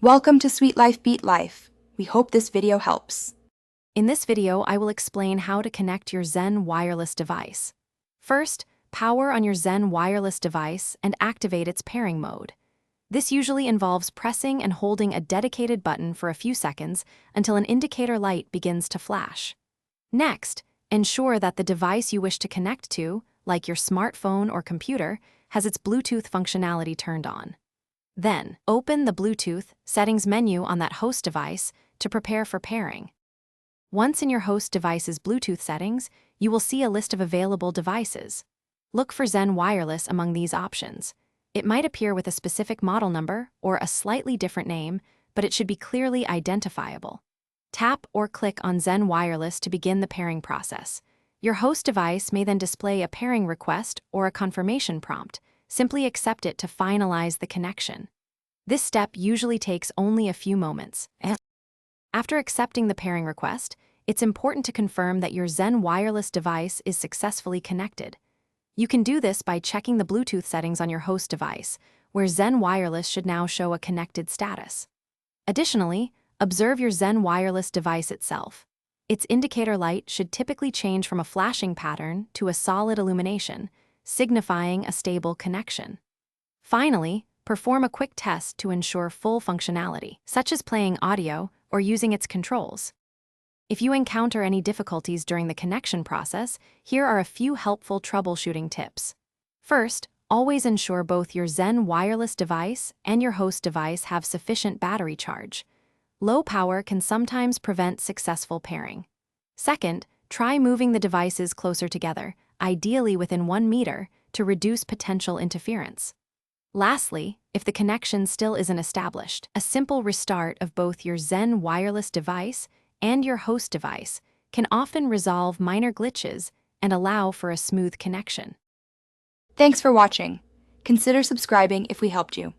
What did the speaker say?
Welcome to Sweet Life Beat Life. We hope this video helps. In this video, I will explain how to connect your Zen Wireless device. First, power on your Zen Wireless device and activate its pairing mode. This usually involves pressing and holding a dedicated button for a few seconds until an indicator light begins to flash. Next, ensure that the device you wish to connect to, like your smartphone or computer, has its Bluetooth functionality turned on. Then, open the Bluetooth settings menu on that host device to prepare for pairing. Once in your host device's Bluetooth settings, you will see a list of available devices. Look for Zen Wireless among these options. It might appear with a specific model number or a slightly different name, but it should be clearly identifiable. Tap or click on Zen Wireless to begin the pairing process. Your host device may then display a pairing request or a confirmation prompt. Simply accept it to finalize the connection. This step usually takes only a few moments. After accepting the pairing request, it's important to confirm that your Zen Wireless device is successfully connected. You can do this by checking the Bluetooth settings on your host device, where Zen Wireless should now show a connected status. Additionally, observe your Zen Wireless device itself. Its indicator light should typically change from a flashing pattern to a solid illumination, signifying a stable connection. Finally, perform a quick test to ensure full functionality, such as playing audio or using its controls. If you encounter any difficulties during the connection process, here are a few helpful troubleshooting tips. First, always ensure both your Zen Wireless device and your host device have sufficient battery charge. Low power can sometimes prevent successful pairing. Second, try moving the devices closer together, ideally within 1 meter, to reduce potential interference. Lastly, if the connection still isn't established, a simple restart of both your Zen Wireless device and your host device can often resolve minor glitches and allow for a smooth connection. Thanks for watching. Consider subscribing if we helped you.